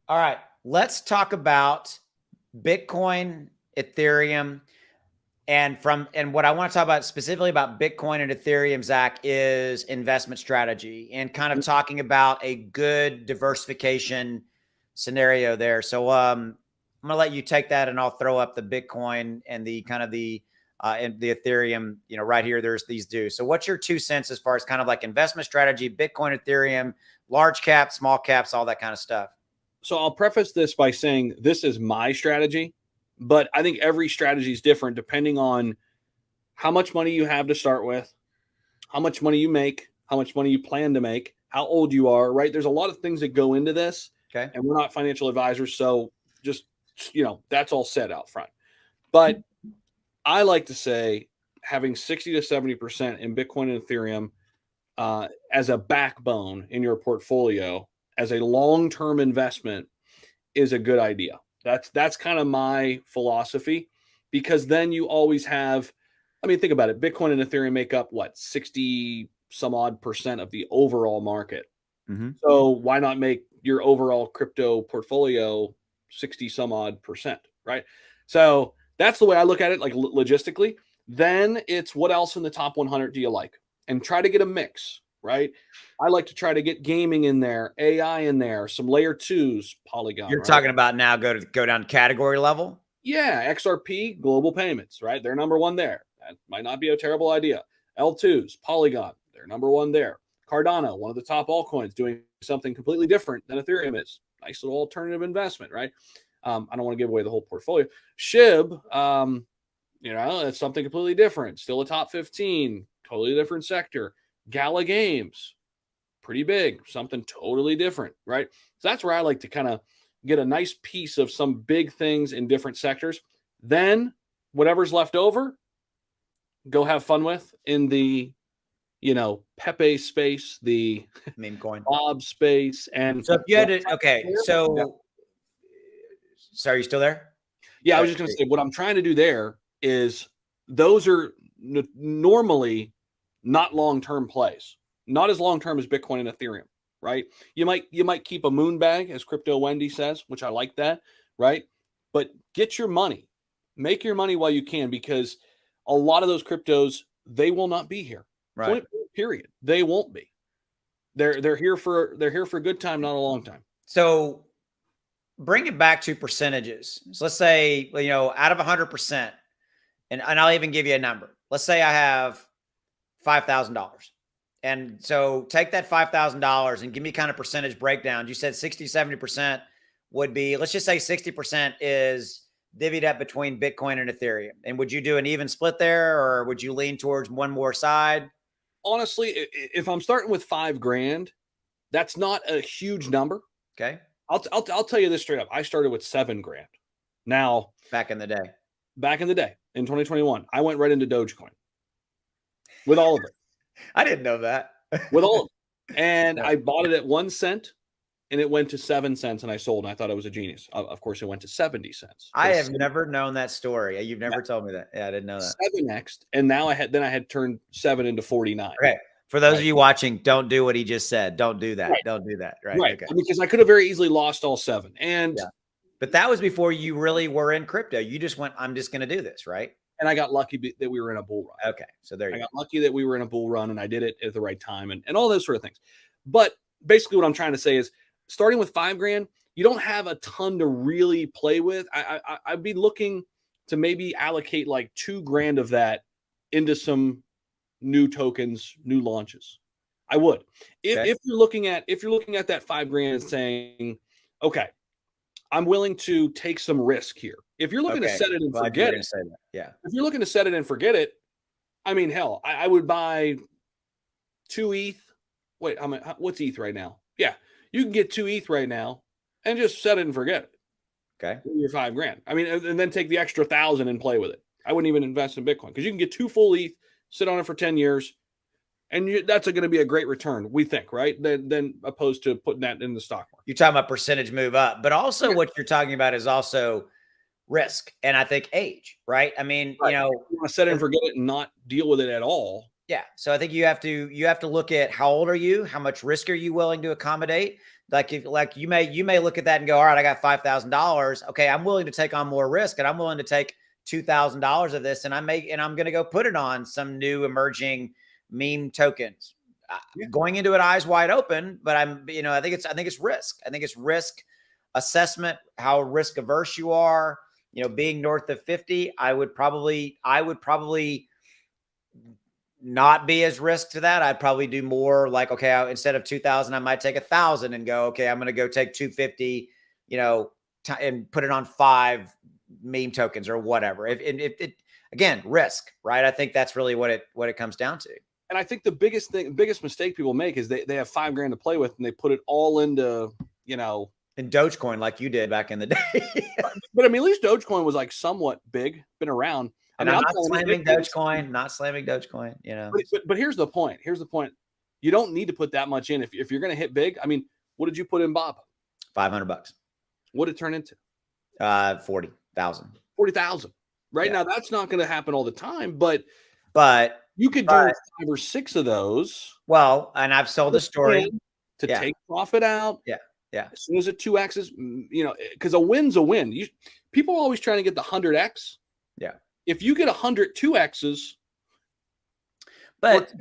All right. Let's talk about Bitcoin, Ethereum, and what I want to talk about specifically about Bitcoin and Ethereum, Zach, is investment strategy and kind of talking about a good diversification scenario there. So I'm gonna let you take that, and I'll throw up the Bitcoin and the kind of and the Ethereum. Right here, there's these do. So what's your 2 cents as far as kind of like investment strategy, Bitcoin, Ethereum, large caps, small caps, all that kind of stuff? So I'll preface this by saying this is my strategy, but I think every strategy is different depending on how much money you have to start with, how much money you make, how much money you plan to make, how old you are, right? There's a lot of things that go into this. Okay. And we're not financial advisors. So just, that's all said out front. But I like to say having 60 to 70% in Bitcoin and Ethereum as a backbone in your portfolio as a long-term investment is a good idea. That's kind of my philosophy, because then you always have, I mean, think about it. Bitcoin and Ethereum make up what, 60 some odd percent of the overall market. Mm-hmm. So why not make your overall crypto portfolio 60 some odd percent, right? So that's the way I look at it, like logistically. Then it's what else in the top 100 do you like? And try to get a mix, right? I like to try to get gaming in there, AI in there, some layer twos, Polygon. You're right? talking about now go down category level? Yeah, XRP, Global Payments, right? They're number one there. That might not be a terrible idea. L2s, Polygon, they're number one there. Cardano, one of the top altcoins, doing something completely different than Ethereum is. Nice little alternative investment, right? I don't want to give away the whole portfolio. SHIB, it's something completely different. Still a top 15, totally different sector. Gala Games, pretty big, something totally different, right? So that's where I like to kind of get a nice piece of some big things in different sectors. Then whatever's left over, go have fun with in the, Pepe space, the Meme coin. Bob space. And So if you had to, okay, so sorry, you still there? yeah, I was just going to say what I'm trying to do there is those are normally not long-term plays, not as long-term as Bitcoin and Ethereum, right? You might keep a moon bag, as Crypto Wendy says, which I like that, right? But get your money, make your money while you can, because a lot of those cryptos, they will not be here. Right. Point, period. They won't be. They're here for a good time, not a long time. So bring it back to percentages. So let's say, out of 100%, and I'll even give you a number. Let's say I have $5,000. And so take that $5,000 and give me kind of percentage breakdown. You said 60, 70% would be, let's just say 60% is divvied up between Bitcoin and Ethereum. And would you do an even split there, or would you lean towards one more side? Honestly, if I'm starting with $5,000, that's not a huge number. Okay. I'll tell you this straight up. I started with $7,000. Now, back in the day, in 2021, I went right into Dogecoin with all of it. I didn't know that. With all of it. And I bought it at 1 cent and it went to 7 cents and I sold, and I thought I was a genius. Of course, it went to 70 cents. I have never known that story. You've never told me that. Yeah, I didn't know that. 7x, and now I had turned 7 into 49. Okay. For those of you watching, don't do what he just said. Don't do that. Right. Don't do that. Right. Okay. Because I could have very easily lost all 7. And but that was before you really were in crypto. You just went, I'm just going to do this, right? And I got lucky that we were in a bull run. Okay. So there you go. I got lucky that we were in a bull run and I did it at the right time and all those sort of things. But basically what I'm trying to say is, starting with $5,000, you don't have a ton to really play with. I'd be looking to maybe allocate like $2,000 of that into some new tokens, new launches. I would. If you're looking at that $5,000 and saying, okay, I'm willing to take some risk here. If you're looking to set it and forget it, yeah. If you're looking to set it and forget it, I mean, hell, I would buy 2 ETH. Wait, what's ETH right now? Yeah, you can get 2 ETH right now and just set it and forget it. Okay, your $5,000. I mean, and then take the extra 1,000 and play with it. I wouldn't even invest in Bitcoin, because you can get 2 full ETH, sit on it for 10 years, and that's going to be a great return, we think, right? Then opposed to putting that in the stock market. You're talking about percentage move up, but also what you're talking about is also risk, and I think age, right? I mean, you want to set it and forget it and not deal with it at all. Yeah. So I think you have to look at how old are you, how much risk are you willing to accommodate. Like if like you may look at that and go, all right, I got $5,000. Okay, I'm willing to take on more risk, and I'm willing to take $2,000 of this, and I'm going to go put it on some new emerging meme tokens. Going into it eyes wide open, but I think it's risk. I think it's risk assessment, how risk averse you are. Being north of 50, I would probably not be as risk to that. I'd probably do more like, okay, instead of 2,000, I might take 1,000 and go, okay, I'm going to go take 250, and put it on 5 meme tokens or whatever. If it again, risk, right? I think that's really what it comes down to. And I think the biggest mistake people make is they have $5,000 to play with and they put it all into, in Dogecoin, like you did back in the day. But I mean, at least Dogecoin was like somewhat big, been around. And I'm not slamming Dogecoin, But here's the point. You don't need to put that much in if you're going to hit big. I mean, what did you put in, Bob? $500. What did it turn into? 40,000. 40,000. Right now, that's not going to happen all the time, but you could do 5 or 6 of those. Well, and I've sold the story to take profit out. Yeah. As soon as it 2x's, because a win's a win. People are always trying to get the 100x. Yeah. If you get 100 2x's, but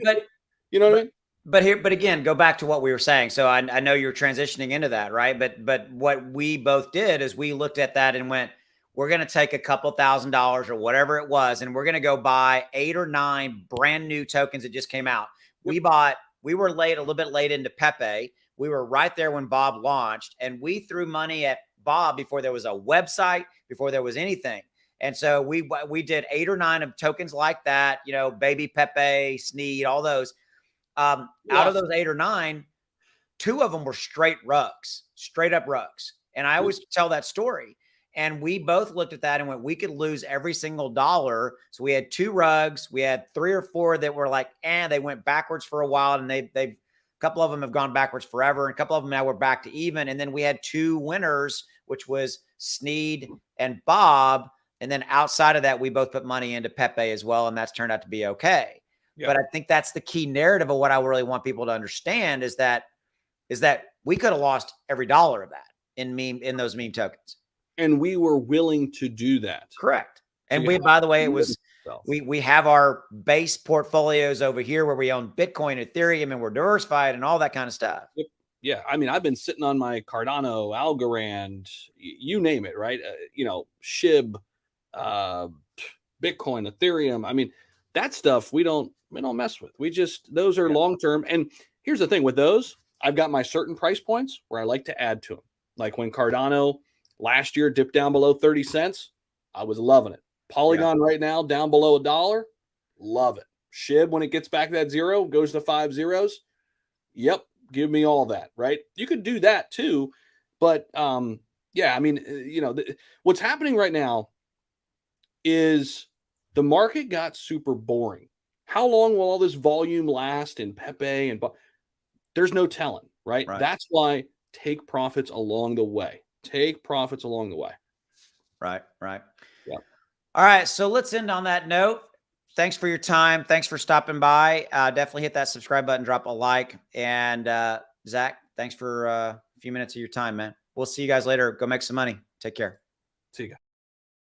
you know what I mean? But again, go back to what we were saying. So I know you're transitioning into that, right? But what we both did is we looked at that and went, we're going to take a couple $1,000s or whatever it was, and we're going to go buy 8 or 9 brand new tokens that just came out. We were a little bit late into Pepe. We were right there when Bob launched, and we threw money at Bob before there was a website, before there was anything. And so we did 8 or 9 of tokens like that, Baby Pepe, Sneed, all those. Out of those 8 or 9, 2 of them were straight up rugs. And I always tell that story. And we both looked at that and went, we could lose every single dollar. So we had 2 rugs. We had 3 or 4 that were like, they went backwards for a while, and a couple of them have gone backwards forever. And a couple of them now we're back to even. And then we had 2 winners, which was Sneed and Bob. And then outside of that, we both put money into Pepe as well. And that's turned out to be okay. Yeah. But I think that's the key narrative of what I really want people to understand is that we could have lost every dollar of that in those meme tokens. And we were willing to do that. Correct. And by the way, we have our base portfolios over here where we own Bitcoin, Ethereum, and we're diversified and all that kind of stuff. Yep. Yeah. I mean, I've been sitting on my Cardano, Algorand, you name it, right? SHIB, Bitcoin, Ethereum. I mean, that stuff we don't mess with. Those are long-term. And here's the thing with those, I've got my certain price points where I like to add to them. Like when Cardano last year dipped down below 30 cents, I was loving it. Polygon right now down below $1, love it. SHIB, when it gets back to that 0, goes to 5 zeros. Yep, give me all that, right? You could do that too. But I mean, what's happening right now is the market got super boring. How long will all this volume last in Pepe? And there's no telling, right? That's why take profits along the way. Right. Yeah. All right. So let's end on that note. Thanks for your time. Thanks for stopping by. Definitely hit that subscribe button, drop a like. And Zach, thanks for a few minutes of your time, man. We'll see you guys later. Go make some money. Take care. See you guys.